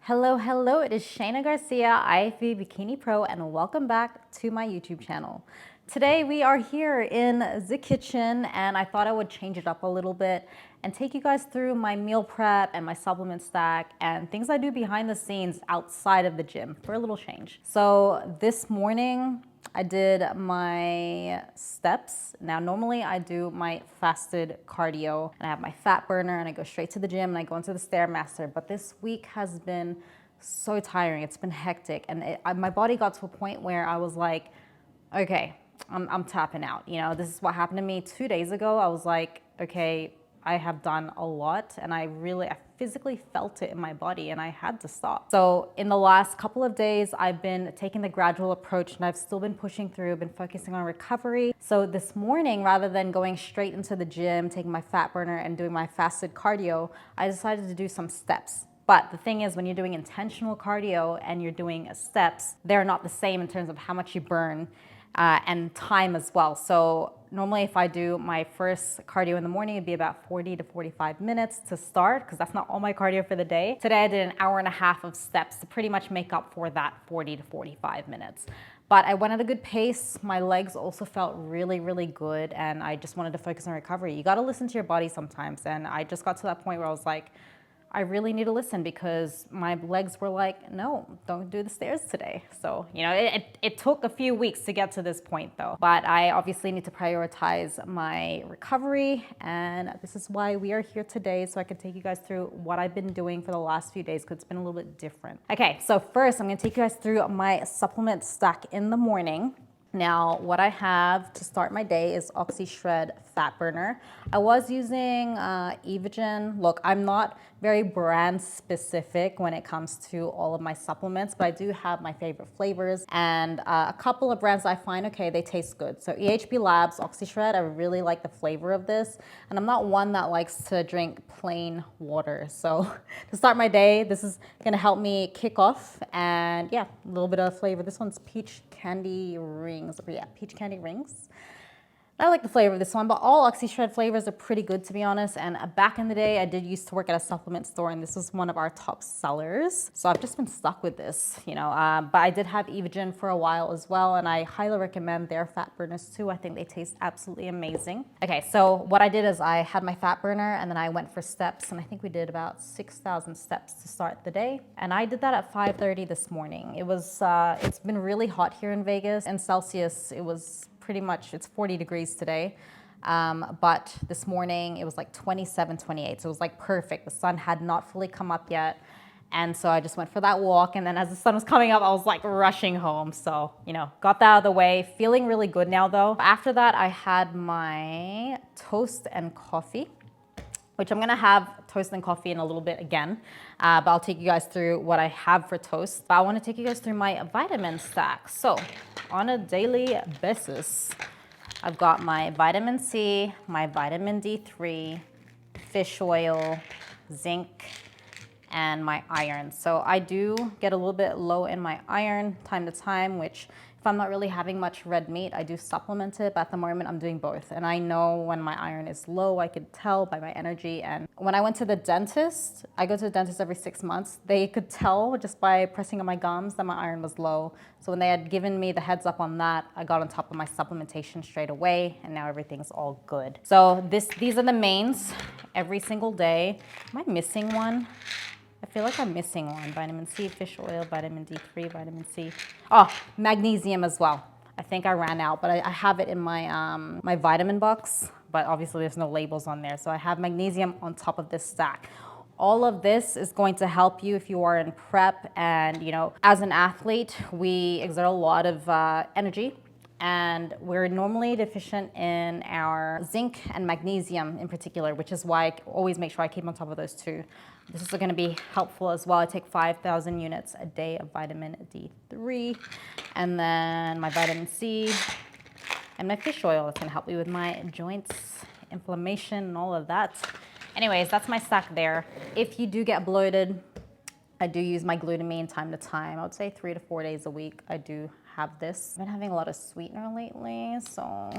Hello, hello, it is Shayna Garcia, IFB Bikini Pro, and welcome back to my YouTube channel. Today we are here in the kitchen, and I thought I would change it up a little bit and take you guys through my meal prep and my supplement stack and things I do behind the scenes outside of the gym for a little change. So this morning, I did my steps. Now, normally I do my fasted cardio and I have my fat burner and I go straight to the gym and I go into the Stairmaster. But this week has been so tiring. It's been hectic. And my body got to a point where I was like, okay, I'm tapping out. You know, this is what happened to me 2 days ago. I was like, okay, I have done a lot and I physically felt it in my body and I had to stop. So in the last couple of days, I've been taking the gradual approach and I've still been pushing through, been focusing on recovery. So this morning, rather than going straight into the gym, taking my fat burner and doing my fasted cardio, I decided to do some steps. But the thing is, when you're doing intentional cardio and you're doing steps, they're not the same in terms of how much you burn and time as well. So normally if I do my first cardio in the morning, it'd be about 40 to 45 minutes to start, because that's not all my cardio for the day. Today I did an hour and a half of steps to pretty much make up for that 40 to 45 minutes. But I went at a good pace. My legs also felt really, really good. And I just wanted to focus on recovery. You got to listen to your body sometimes. And I just got to that point where I was like, I really need to listen, because my legs were like, no, don't do the stairs today. So, you know, it took a few weeks to get to this point though. But I obviously need to prioritize my recovery. And this is why we are here today, so I can take you guys through what I've been doing for the last few days, because it's been a little bit different. Okay, so first I'm gonna take you guys through my supplement stack in the morning. Now, what I have to start my day is Oxy Shred Fat Burner. I was using Evogen. Look, I'm not very brand specific when it comes to all of my supplements, but I do have my favorite flavors and a couple of brands I find, okay, they taste good. So EHB Labs Oxy Shred, I really like the flavor of this. And I'm not one that likes to drink plain water. So to start my day, this is gonna help me kick off, and yeah, a little bit of flavor. This one's peach candy rings. Yeah, peach candy rings. I like the flavor of this one, but all Oxy Shred flavors are pretty good, to be honest. And back in the day, I did used to work at a supplement store, and this was one of our top sellers. So I've just been stuck with this, you know. But I did have Evogen for a while as well, and I highly recommend their fat burners too. I think they taste absolutely amazing. Okay, so what I did is I had my fat burner, and then I went for steps, and I think we did about 6,000 steps to start the day. And I did that at 5:30 this morning. It was, it's been really hot here in Vegas. In Celsius, it was pretty much, it's 40 degrees today. But this morning it was like 27, 28. So it was like perfect. The sun had not fully come up yet. And so I just went for that walk. And then as the sun was coming up, I was like rushing home. So, you know, got that out of the way. Feeling really good now though. After that, I had my toast and coffee, which I'm gonna have toast and coffee in a little bit again, but I'll take you guys through what I have for toast. But I wanna take you guys through my vitamin stack. So on a daily basis, I've got my vitamin C, my vitamin D3, fish oil, zinc, and my iron. So I do get a little bit low in my iron time to time, which if I'm not really having much red meat, I do supplement it, but at the moment I'm doing both. And I know when my iron is low, I could tell by my energy. And when I went to the dentist, I go to the dentist every 6 months, they could tell just by pressing on my gums that my iron was low. So when they had given me the heads up on that, I got on top of my supplementation straight away, and now everything's all good. So these are the mains every single day. Am I missing one? I feel like I'm missing one. Vitamin C, fish oil, vitamin D3, vitamin C. Oh, magnesium as well. I think I ran out, but I have it in my, my vitamin box, but obviously there's no labels on there. So I have magnesium on top of this stack. All of this is going to help you if you are in prep, and you know, as an athlete, we exert a lot of energy. And we're normally deficient in our zinc and magnesium in particular, which is why I always make sure I keep on top of those two. This is going to be helpful as well. I take 5,000 units a day of vitamin D3, and then my vitamin C and my fish oil. It's going to help me with my joints, inflammation, and all of that. Anyways, that's my stack there. If you do get bloated, I do use my glutamine time to time. I would say 3 to 4 days a week. I do have this. I've been having a lot of sweetener lately, so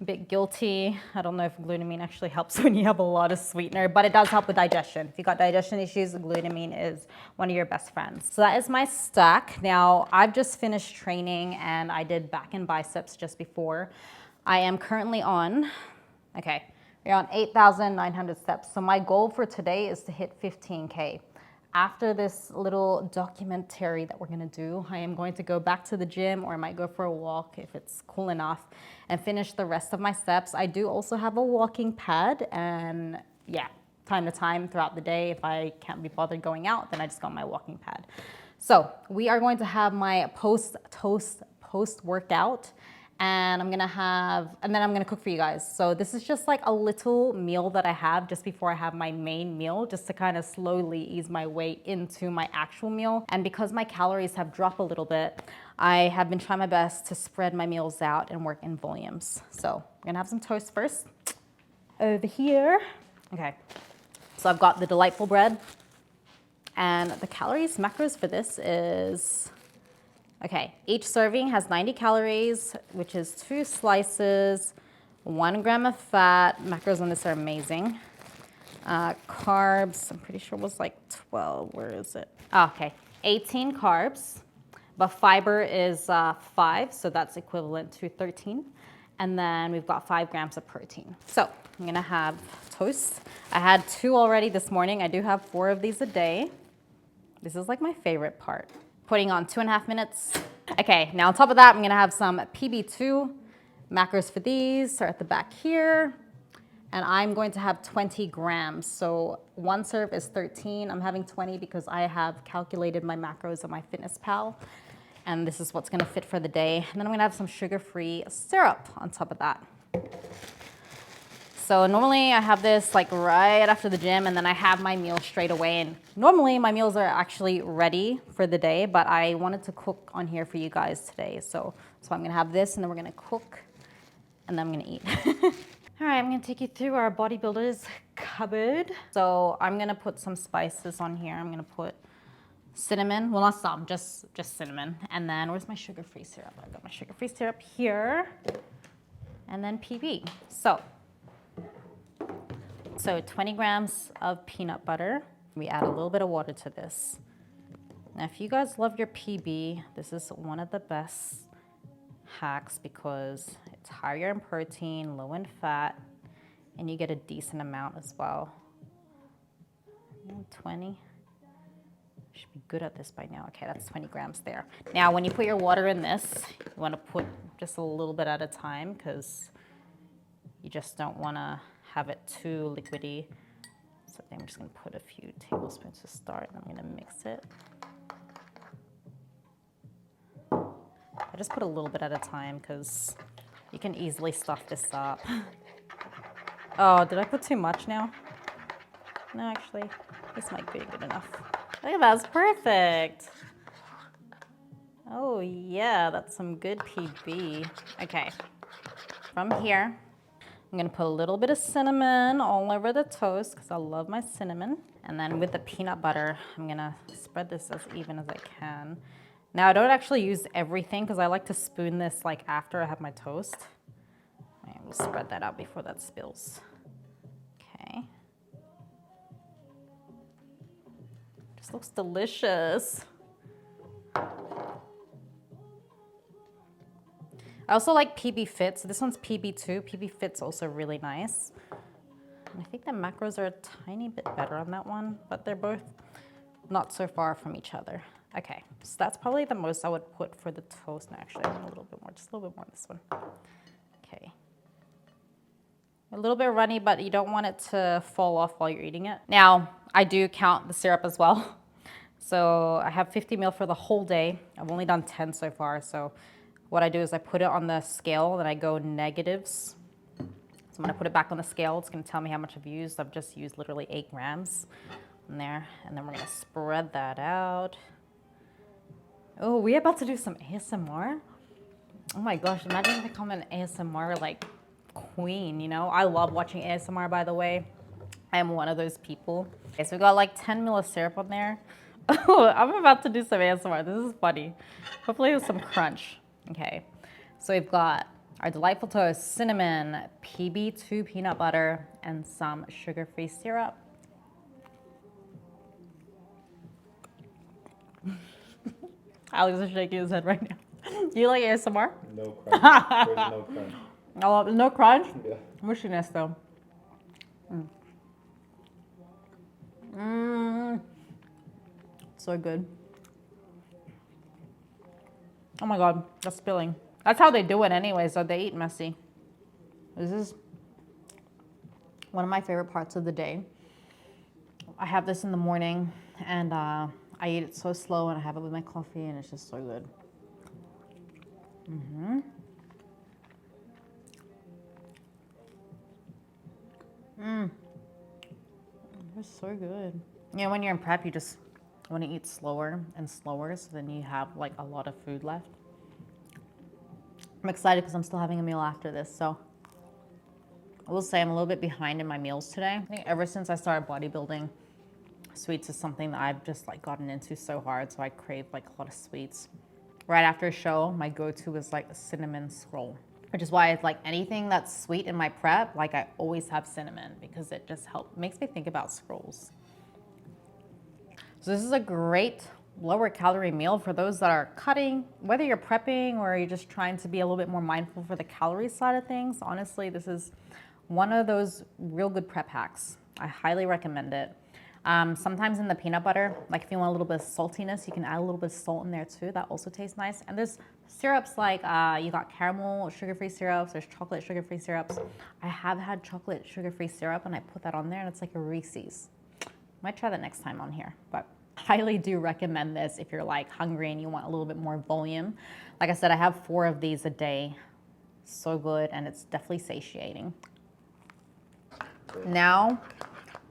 a bit guilty. I don't know if glutamine actually helps when you have a lot of sweetener, but it does help with digestion. If you got digestion issues, glutamine is one of your best friends. So that is my stack. Now, I've just finished training and I did back and biceps just before. I am currently on, okay, we're on 8,900 steps. So my goal for today is to hit 15K. After this little documentary that we're gonna do, I am going to go back to the gym, or I might go for a walk if it's cool enough, and finish the rest of my steps. I do also have a walking pad, and yeah, time to time throughout the day, if I can't be bothered going out, then I just go on my walking pad. So we are going to have my post-workout, and then I'm gonna cook for you guys. So this is just like a little meal that I have just before I have my main meal, just to kind of slowly ease my way into my actual meal. And because my calories have dropped a little bit, I have been trying my best to spread my meals out and work in volumes. So I'm gonna have some toast first. Over here. Okay, so I've got the delightful bread, and the macros for this is, okay, each serving has 90 calories, which is 2 slices, 1 gram of fat. Macros on this are amazing. Carbs, I'm pretty sure was like 12, where is it? Oh, okay, 18 carbs, but fiber is 5, so that's equivalent to 13. And then we've got 5 grams of protein. So I'm gonna have toast. I had 2 already this morning. I do have 4 of these a day. This is like my favorite part. Putting on 2.5 minutes. Okay, now on top of that, I'm gonna have some PB2. Macros for these are at the back here. And I'm going to have 20 grams. So 1 serve is 13. I'm having 20 because I have calculated my macros on my MyFitnessPal. And this is what's gonna fit for the day. And then I'm gonna have some sugar-free syrup on top of that. So normally I have this like right after the gym, and then I have my meal straight away. And normally my meals are actually ready for the day, but I wanted to cook on here for you guys today. So I'm gonna have this, and then we're gonna cook, and then I'm gonna eat. All right, I'm gonna take you through our Bodybuilder's cupboard. So I'm gonna put some spices on here. I'm gonna put cinnamon, well not some, just cinnamon. And then where's my sugar-free syrup? I've got my sugar-free syrup here, and then PB. So 20 grams of peanut butter. We add a little bit of water to this. Now, if you guys love your PB, this is one of the best hacks because it's higher in protein, low in fat, and you get a decent amount as well. 20. Should be good at this by now. Okay, that's 20 grams there. Now, when you put your water in this, you want to put just a little bit at a time because you just don't want to have it too liquidy. So I'm just gonna put a few tablespoons to start, and I'm gonna mix it. I just put a little bit at a time because you can easily stuff this up. Oh, did I put too much now? No, actually, this might be good enough. Look at that, that's perfect. Oh yeah, that's some good PB. Okay, from here, I'm gonna put a little bit of cinnamon all over the toast because I love my cinnamon. And then with the peanut butter, I'm gonna spread this as even as I can. Now I don't actually use everything because I like to spoon this like after I have my toast. I will spread that out before that spills. Okay. Just looks delicious. I also like PB Fit. So this one's PB2. PB Fit's also really nice. And I think the macros are a tiny bit better on that one, but they're both not so far from each other. Okay, so that's probably the most I would put for the toast. No, actually, I want a little bit more, just a little bit more on this one. Okay. A little bit runny, but you don't want it to fall off while you're eating it. Now, I do count the syrup as well. So I have 50 ml for the whole day. I've only done 10 so far, so what I do is I put it on the scale and I go negatives. So when I put it back on the scale, it's gonna tell me how much I've used. I've just used literally 8 grams in there. And then we're gonna spread that out. Oh, we're about to do some ASMR? Oh my gosh, imagine if I become an ASMR like queen, you know? I love watching ASMR, by the way. I am one of those people. Okay, so we got like 10 ml of syrup on there. Oh, I'm about to do some ASMR. This is funny. Hopefully with some crunch. Okay, so we've got our delightful toast, cinnamon, PB2 peanut butter, and some sugar-free syrup. Alex is shaking his head right now. Do you like ASMR? No crunch. There's no crunch. Oh, no crunch? Yeah. Mushiness though. So good. Oh my God, that's spilling. That's how they do it anyway, so they eat messy. This is one of my favorite parts of the day. I have this in the morning and I eat it so slow and I have it with my coffee and it's just so good. It's so good. Yeah, when you're in prep, you just want to eat slower and slower so then you have like a lot of food left. I'm excited because I'm still having a meal after this, so I will say I'm a little bit behind in my meals today. I think ever since I started bodybuilding, sweets is something that I've just like gotten into so hard, so I crave like a lot of sweets. Right after a show, my go-to is like a cinnamon scroll, which is why it's like anything that's sweet in my prep, like I always have cinnamon because it just makes me think about scrolls. So this is a great lower calorie meal for those that are cutting, whether you're prepping or you're just trying to be a little bit more mindful for the calorie side of things. Honestly, this is one of those real good prep hacks. I highly recommend it. Sometimes in the peanut butter, like if you want a little bit of saltiness, you can add a little bit of salt in there too. That also tastes nice. And there's syrups like you got caramel sugar-free syrups, there's chocolate sugar-free syrups. I have had chocolate sugar-free syrup and I put that on there and it's like a Reese's. Might try that next time on here, but highly do recommend this if you're like hungry and you want a little bit more volume. Like I said, I have 4 of these a day. So good, and it's definitely satiating. Now,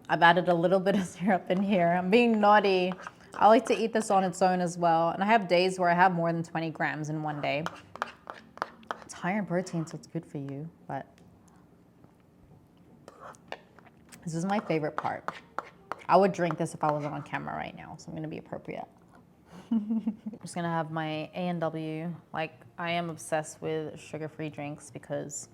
I've added a little bit of syrup in here. I'm being naughty. I like to eat this on its own as well. And I have days where I have more than 20 grams in one day. It's higher in protein, so it's good for you, but this is my favorite part. I would drink this if I wasn't on camera right now, so I'm gonna be appropriate. I'm just gonna have my A&W. Like, I am obsessed with sugar-free drinks because,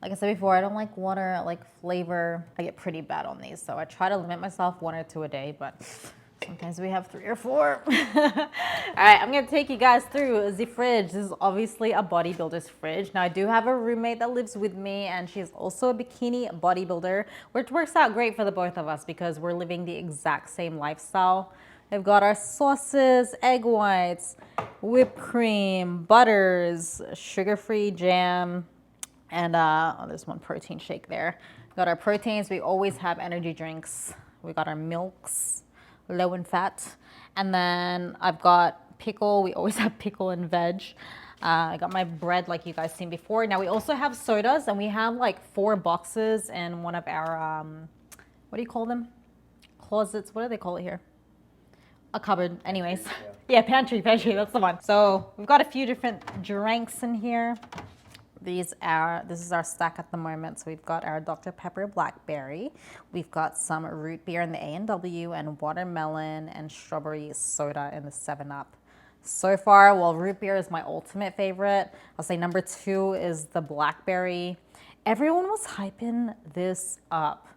like I said before, I don't like water, I like flavor. I get pretty bad on these, so I try to limit myself 1 or 2 a day, but sometimes we have 3 or 4. All right, I'm gonna take you guys through the fridge. This is obviously a bodybuilder's fridge. Now, I do have a roommate that lives with me, and she's also a bikini bodybuilder, which works out great for the both of us because we're living the exact same lifestyle. We've got our sauces, egg whites, whipped cream, butters, sugar-free jam, and there's one protein shake there. We got our proteins. We always have energy drinks. We got our milks, low in fat. And then I've got pickle. We always have pickle and veg. I got my bread like you guys seen before. Now we also have sodas, and we have like 4 boxes in one of our, what do you call them? Closets. What do they call it here? A cupboard, anyways. Yeah, pantry, that's the one. So we've got a few different drinks in here. This is our stack at the moment. So we've got our Dr. Pepper Blackberry. We've got some root beer in the A&W and watermelon and strawberry soda in the 7-Up. So far, well, root beer is my ultimate favorite. I'll say number 2 is the blackberry. Everyone was hyping this up.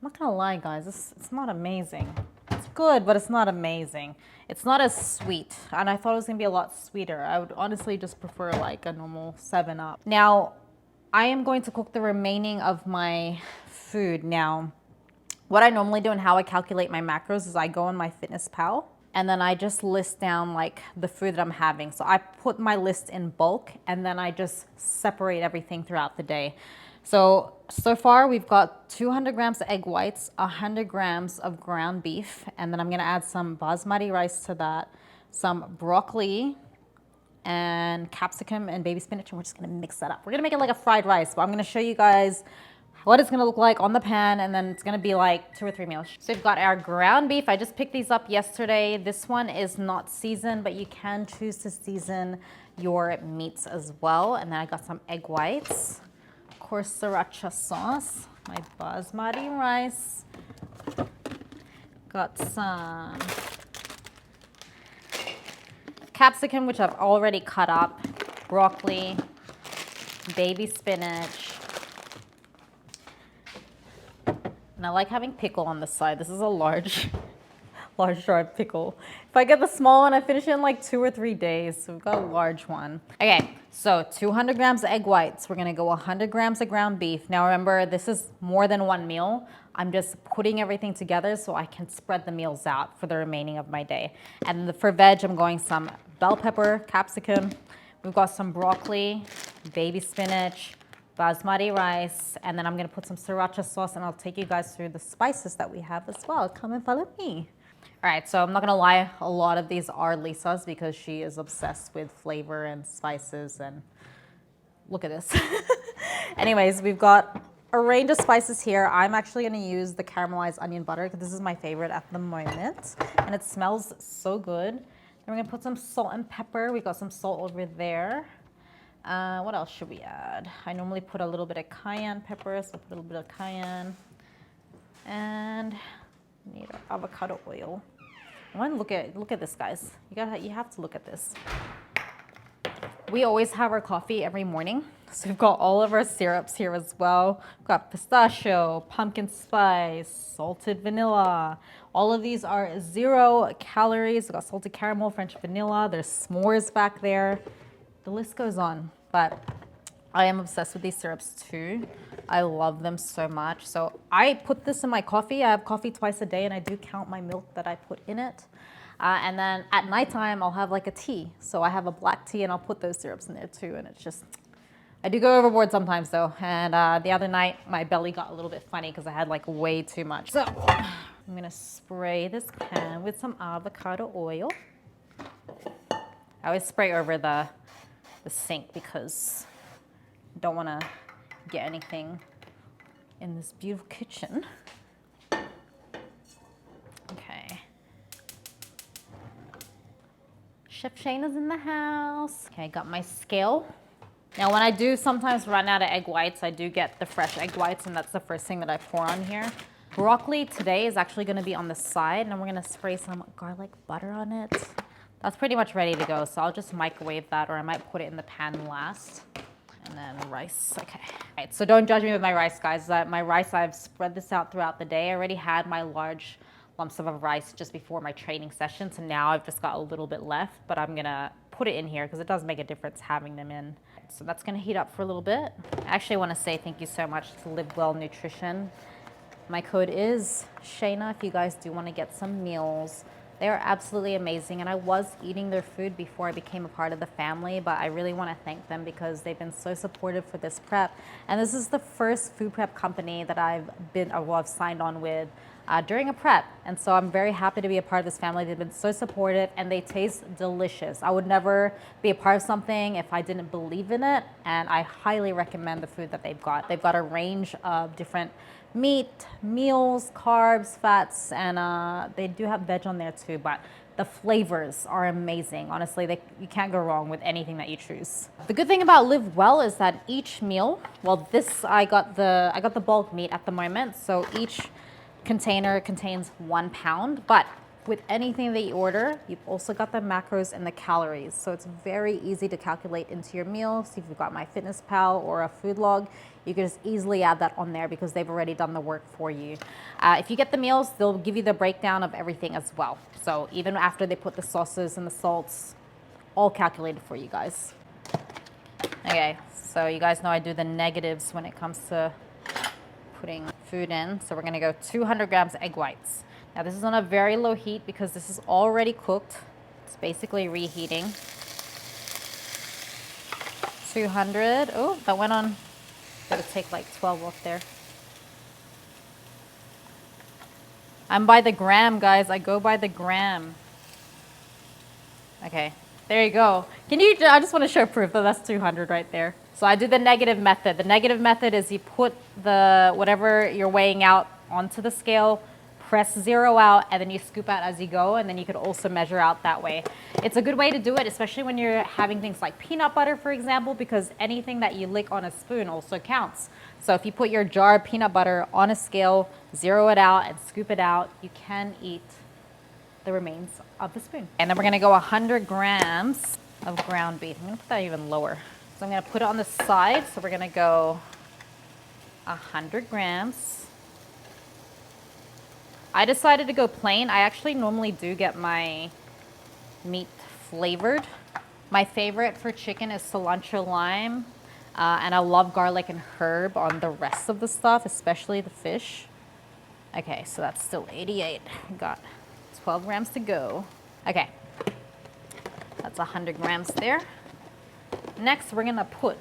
I'm not gonna lie, guys, it's not amazing. It's good, but it's not amazing. It's not as sweet, and I thought it was gonna be a lot sweeter. I would honestly just prefer like a normal 7-Up. Now, I am going to cook the remaining of my food. Now, what I normally do and how I calculate my macros is I go on MyFitnessPal, and then I just list down like the food that I'm having. So I put my list in bulk, and then I just separate everything throughout the day. So far we've got 200 grams of egg whites, 100 grams of ground beef, and then I'm gonna add some basmati rice to that, some broccoli and capsicum and baby spinach, and we're just gonna mix that up. We're gonna make it like a fried rice, but I'm gonna show you guys what it's gonna look like on the pan, and then it's gonna be like 2 or 3 meals. So we've got our ground beef. I just picked these up yesterday. This one is not seasoned, but you can choose to season your meats as well. And then I got some egg whites. Course, sriracha sauce, my basmati rice, got some capsicum, which I've already cut up, broccoli, baby spinach. And I like having pickle on the side. This is a large jar of pickle. If I get the small one, I finish it in like 2 or 3 days. So we've got a large one. Okay, so 200 grams of egg whites. We're gonna go 100 grams of ground beef. Now remember, this is more than one meal. I'm just putting everything together so I can spread the meals out for the remaining of my day. And for veg, I'm going some bell pepper, capsicum. We've got some broccoli, baby spinach, basmati rice, and then I'm gonna put some sriracha sauce, and I'll take you guys through the spices that we have as well. Come and follow me. All right, so I'm not gonna lie, a lot of these are Lisa's because she is obsessed with flavor and spices, and look at this. Anyways, we've got a range of spices here. I'm actually gonna use the caramelized onion butter because this is my favorite at the moment, and it smells so good. Then we're gonna put some salt and pepper. We got some salt over there. What else should we add? I normally put a little bit of cayenne pepper, so put a little bit of cayenne. And need our avocado oil. I want to look at this, guys. You have to look at this. We always have our coffee every morning. So we've got all of our syrups here as well. We've got pistachio, pumpkin spice, salted vanilla. All of these are 0 calories. We've got salted caramel, French vanilla. There's s'mores back there. The list goes on, but I am obsessed with these syrups too. I love them so much. So I put this in my coffee. I have coffee twice a day, and I do count my milk that I put in it. And then at nighttime, I'll have like a tea. So I have a black tea, and I'll put those syrups in there too. And it's just, I do go overboard sometimes though. And the other night, my belly got a little bit funny because I had like way too much. So I'm gonna spray this pan with some avocado oil. I always spray over the sink because I don't want to get anything in this beautiful kitchen. Okay. Chef Shayna's in the house. Okay, got my scale. Now when I do sometimes run out of egg whites, I do get the fresh egg whites, and that's the first thing that I pour on here. Broccoli today is actually going to be on the side, and we're going to spray some garlic butter on it. That's pretty much ready to go, so I'll just microwave that, or I might put it in the pan last. And then rice, okay. All right, so don't judge me with my rice, guys. My rice, I've spread this out throughout the day. I already had my large lumps of rice just before my training session, so now I've just got a little bit left, but I'm gonna put it in here because it does make a difference having them in. So that's gonna heat up for a little bit. I actually wanna say thank you so much to Live Well Nutrition. My code is Shayna if you guys do wanna get some meals. They are absolutely amazing, and I was eating their food before I became a part of the family, but I really want to thank them because they've been so supportive for this prep. And this is the first food prep company that I've signed on with during a prep. And so I'm very happy to be a part of this family. They've been so supportive, and they taste delicious. I would never be a part of something if I didn't believe in it, and I highly recommend the food that they've got. They've got a range of different meat, meals, carbs, fats, and they do have veg on there too, but the flavors are amazing. Honestly, you can't go wrong with anything that you choose. The good thing about Live Well is that each meal, well, this, I got the bulk meat at the moment, so each container contains 1 pound, but with anything that you order, you've also got the macros and the calories. So it's very easy to calculate into your meal. So if you've got MyFitnessPal or a food log, you can just easily add that on there because they've already done the work for you. If you get the meals, they'll give you the breakdown of everything as well. So even after they put the sauces and the salts, all calculated for you guys. Okay, so you guys know I do the negatives when it comes to putting food in. So we're gonna go 200 grams egg whites. Now this is on a very low heat because this is already cooked. It's basically reheating. 200, oh, that went on. Gotta take like 12 off there. I'm by the gram, guys. I go by the gram. Okay, there you go. I just want to show proof that that's 200 right there. So I do the negative method. The negative method is you put whatever you're weighing out onto the scale, press 0 out, and then you scoop out as you go, and then you could also measure out that way. It's a good way to do it, especially when you're having things like peanut butter, for example, because anything that you lick on a spoon also counts. So if you put your jar of peanut butter on a scale, 0 it out, and scoop it out, you can eat the remains of the spoon. And then we're gonna go 100 grams of ground beef. I'm gonna put that even lower So I'm gonna put it on the side. So we're gonna go 100 grams. I decided to go plain. I actually normally do get my meat flavored. My favorite for chicken is cilantro lime, and I love garlic and herb on the rest of the stuff, especially the fish. Okay, so that's still 88. We got 12 grams to go. Okay, that's 100 grams there. Next, we're gonna put,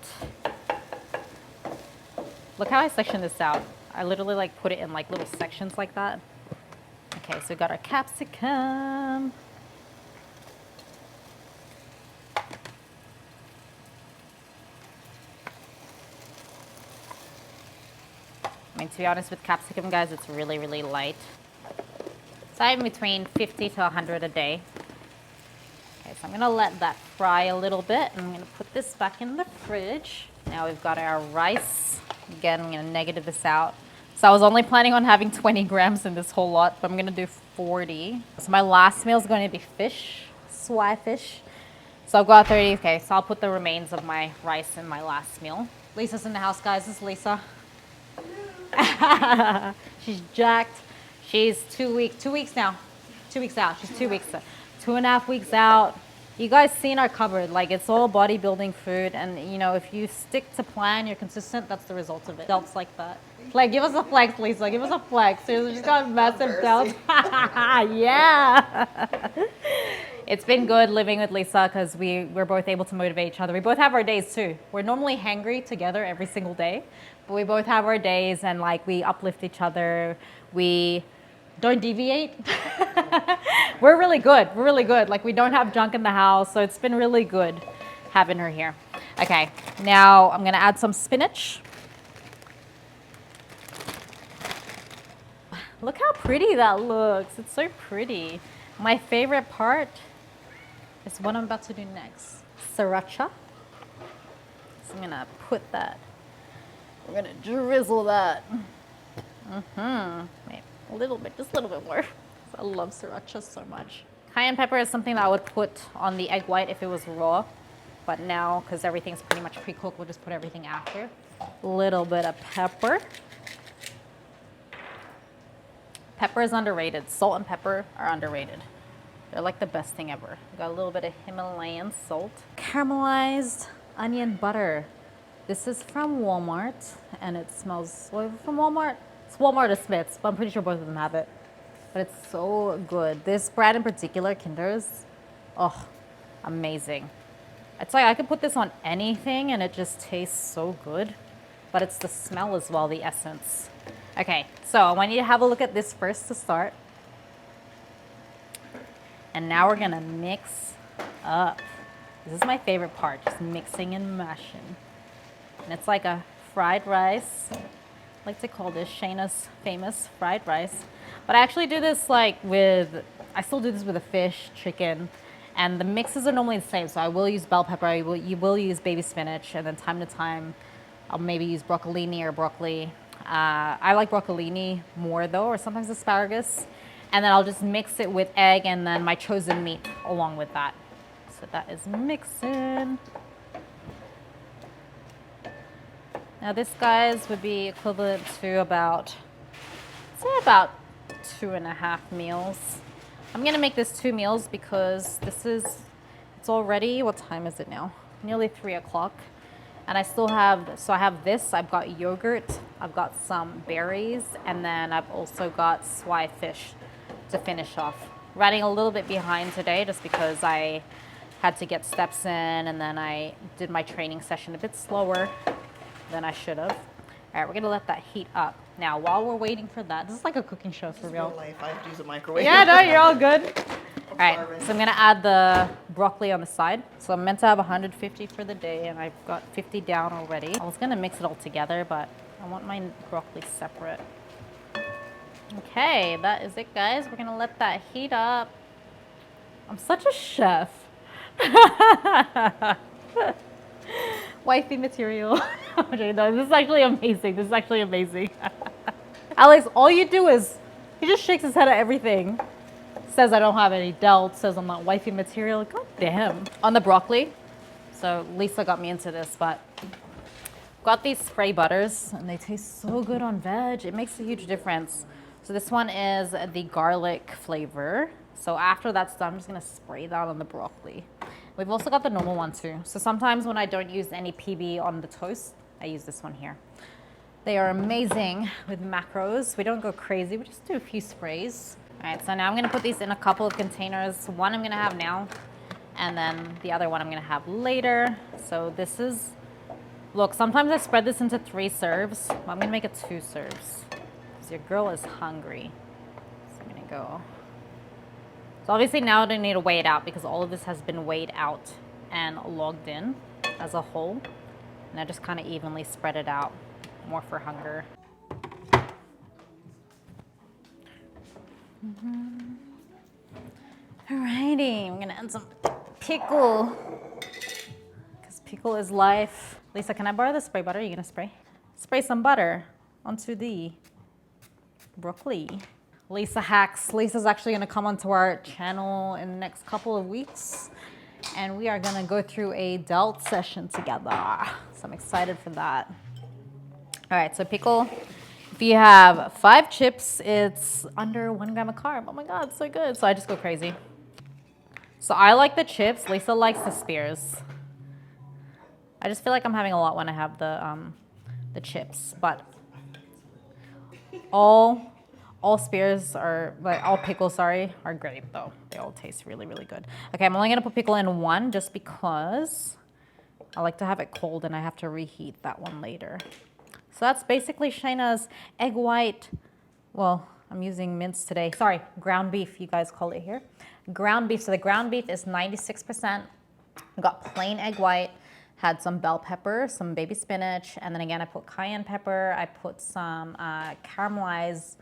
look how I section this out. I literally like put it in like little sections like that. Okay, so we got our capsicum. I mean, to be honest with capsicum, guys, it's really, really light. So I'm between 50 to 100 a day. Okay, so I'm gonna let that fry a little bit, and I'm gonna put this back in the fridge. Now we've got our rice. Again, I'm gonna negative this out. So I was only planning on having 20 grams in this whole lot, but I'm gonna do 40. So my last meal is going to be fish, swai fish. So I've got 30, okay, so I'll put the remains of my rice in my last meal. Lisa's in the house, guys. This is Lisa. She's jacked. She's 2 weeks now. 2 weeks out. She's 2 weeks, 2.5 weeks out. You guys seen our cupboard. Like, it's all bodybuilding food. And, you know, if you stick to plan, you're consistent, that's the result of it. Delts like that. Like, give us a flex, Lisa. Give us a flex. Seriously, she's got massive delts. Yeah. It's been good living with Lisa because we're both able to motivate each other. We both have our days too. We're normally hangry together every single day, but we both have our days and like we uplift each other. We don't deviate. We're really good. We're really good. Like we don't have junk in the house, so it's been really good having her here. Okay, now I'm gonna add some spinach. Look how pretty that looks. It's so pretty. My favorite part is what I'm about to do next. Sriracha. So I'm gonna put that. We're gonna drizzle that. Wait, a little bit, just a little bit more. I love sriracha so much. Cayenne pepper is something that I would put on the egg white if it was raw. But now, because everything's pretty much pre-cooked, we'll just put everything after. A little bit of pepper. Pepper is underrated. Salt and pepper are underrated. They're like the best thing ever. Got a little bit of Himalayan salt. Caramelized onion butter. This is from Walmart, and it smells, well, from Walmart? It's Walmart or Smith's, but I'm pretty sure both of them have it. But it's so good. This brand in particular, Kinder's, oh, amazing. It's like I could put this on anything and it just tastes so good. But it's the smell as well, the essence. Okay, so I want you to have a look at this first to start. And now we're gonna mix up. This is my favorite part, just mixing and mashing. And it's like a fried rice. I like to call this Shayna's famous fried rice. But I actually do this like I still do this with a fish, chicken, and the mixes are normally the same. So I will use bell pepper, you will use baby spinach, and then time to time, I'll maybe use broccolini or broccoli. I like broccolini more though, or sometimes asparagus. And then I'll just mix it with egg and then my chosen meat along with that. So that is mixing. Now this, guys, would be equivalent to about, say about 2.5 meals. I'm gonna make this 2 meals because it's already, what time is it now? Nearly 3 o'clock. And I still have, so I have this, I've got yogurt, I've got some berries, and then I've also got swai fish to finish off. Running a little bit behind today just because I had to get steps in and then I did my training session a bit slower than I should have. All right, we're gonna let that heat up. Now, while we're waiting for that, this is like a cooking show for real. Life. I have to use a microwave. Yeah, no, you're all good. All right, so I'm gonna add the broccoli on the side. So I'm meant to have 150 for the day and I've got 50 down already. I was gonna mix it all together, but I want my broccoli separate. Okay, that is it, guys. We're gonna let that heat up. I'm such a chef. Wifey material. No, this is actually amazing. This is actually amazing. Alex, all you do is, he just shakes his head at everything. Says I don't have any delts, says I'm not wifey material. God damn. On the broccoli, So Lisa got me into this, but got these spray butters and they taste so good on veg. It makes a huge difference. So this one is the garlic flavor. So after that's done, I'm just gonna spray that on the broccoli. We've also got the normal one too. So sometimes when I don't use any PB on the toast, I use this one here. They are amazing with macros. We don't go crazy, we just do a few sprays. All right, so now I'm gonna put these in a couple of containers. One I'm gonna have now, and then the other one I'm gonna have later. So this is, look, sometimes I spread this into 3 serves. But I'm gonna make it 2 serves because your girl is hungry. So I'm gonna go. So obviously now I don't need to weigh it out because all of this has been weighed out and logged in as a whole. And I just kind of evenly spread it out, more for hunger. Alrighty, I'm gonna add some pickle because pickle is life. Lisa, can I borrow the spray butter? Are you gonna spray? Spray some butter onto the broccoli. Lisa hacks. Lisa's actually gonna come onto our channel in the next couple of weeks and we are gonna go through a delt session together. So I'm excited for that. All right, so pickle. If you have 5 chips, it's under 1 gram of carb. Oh my God, so good. So I just go crazy. So I like the chips. Lisa likes the spears. I just feel like I'm having a lot when I have the chips, but all spears are, like all pickles, sorry, are great though. They all taste really, really good. Okay, I'm only gonna put pickle in 1 just because I like to have it cold and I have to reheat that one later. So that's basically Shayna's egg white. Well, I'm using mince today. Sorry, ground beef, you guys call it here. Ground beef, so the ground beef is 96%. I got plain egg white, had some bell pepper, some baby spinach, and then again I put cayenne pepper. I put some caramelized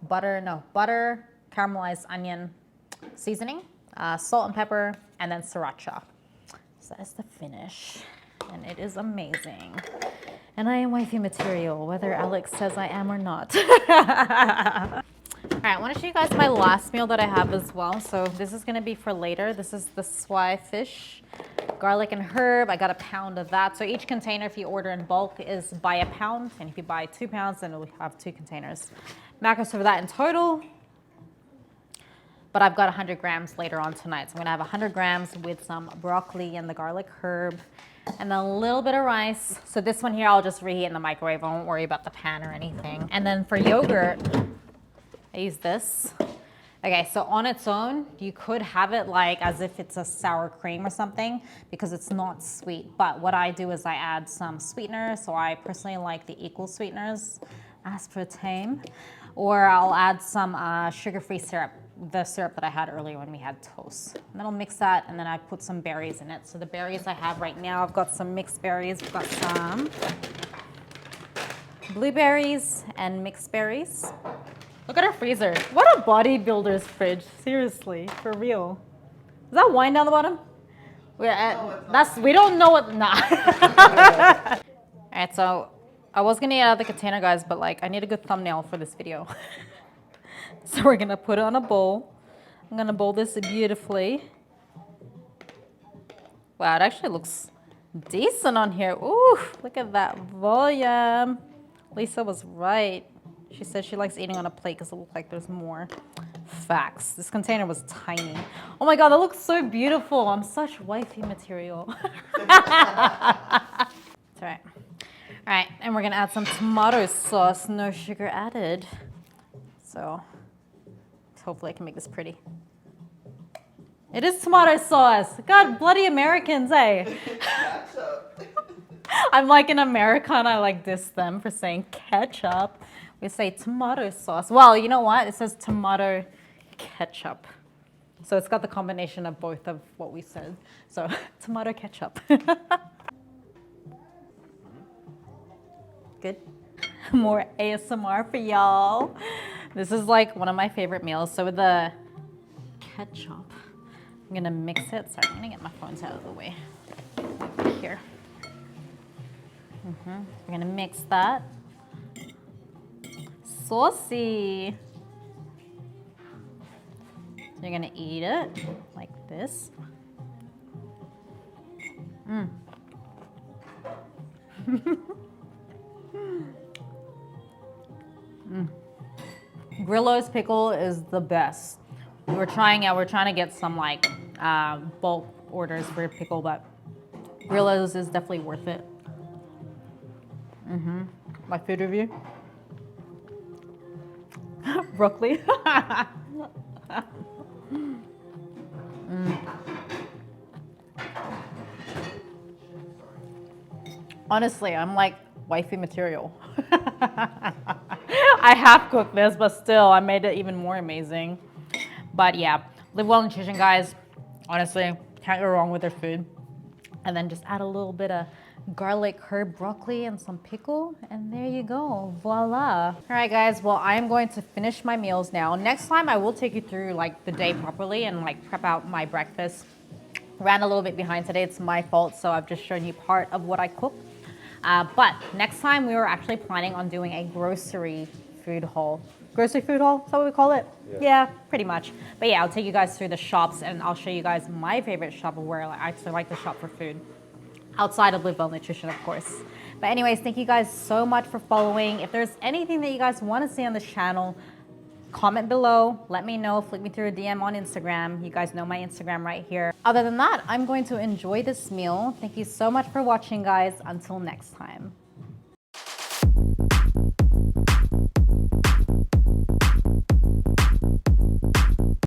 butter, caramelized onion seasoning, salt and pepper, and then sriracha. So that's the finish, and it is amazing. And I am wifey material, whether Alex says I am or not. All right, I want to show you guys my last meal that I have as well. So this is going to be for later. This is the swai fish, garlic and herb. I got a pound of that. So each container, if you order in bulk, is by a pound. And if you buy 2 pounds, then we'll have 2 containers. Macros for that in total. But I've got 100 grams later on tonight. So I'm going to have 100 grams with some broccoli and the garlic herb. And then a little bit of rice. So this one here, I'll just reheat in the microwave. I won't worry about the pan or anything. And then for yogurt, I use this. Okay, so on its own, you could have it like as if it's a sour cream or something because it's not sweet. But what I do is I add some sweeteners. So I personally like the equal sweeteners, aspartame, or I'll add some sugar-free syrup, the syrup that I had earlier when we had toast. And then I'll mix that and then I put some berries in it. So the berries I have right now, I've got some mixed berries. We've got some blueberries and mixed berries. Look at our freezer. What a bodybuilder's fridge. Seriously, for real. Is that wine down the bottom? We don't know what, nah. All right, so I was gonna eat out of the container, guys, but like I need a good thumbnail for this video. So we're gonna put it on a bowl. I'm gonna bowl this beautifully. Wow, it actually looks decent on here. Ooh, look at that volume. Lisa was right. She said she likes eating on a plate because it looks like there's more. Facts. This container was tiny. Oh my God, that looks so beautiful. I'm such wifey material. It's all right. All right, and we're gonna add some tomato sauce, no sugar added. So hopefully I can make this pretty. It is tomato sauce. God, bloody Americans, eh? I'm like an American, I like diss them for saying ketchup. We say tomato sauce. Well, you know what? It says tomato ketchup. So it's got the combination of both of what we said. So tomato ketchup. Good. More ASMR for y'all. This is like one of my favorite meals. So with the ketchup, I'm gonna mix it. Sorry, I'm gonna get my phones out of the way. Here. We're gonna mix that. Saucy. You're gonna eat it like this. Grillo's pickle is the best. We're trying to get some like bulk orders for pickle, but Grillo's is definitely worth it. My food review. Broccoli. Honestly, I'm like wifey material. I half cooked this, but still, I made it even more amazing. But yeah, Live Well Nutrition, guys. Honestly, can't go wrong with their food. And then just add a little bit of garlic, herb, broccoli, and some pickle, and there you go, voila. All right, guys, well, I'm going to finish my meals now. Next time, I will take you through like the day properly and like prep out my breakfast. Ran a little bit behind today, it's my fault, so I've just shown you part of what I cooked. But next time, we were actually planning on doing a grocery food haul. Grocery food haul, is that what we call it? Yeah, pretty much. But yeah, I'll take you guys through the shops and I'll show you guys my favorite shop of where I actually like to shop for food. Outside of Live Well Nutrition, of course. But anyways, thank you guys so much for following. If there's anything that you guys want to see on this channel, comment below, let me know, flick me through a DM on Instagram. You guys know my Instagram right here. Other than that, I'm going to enjoy this meal. Thank you so much for watching, guys. Until next time.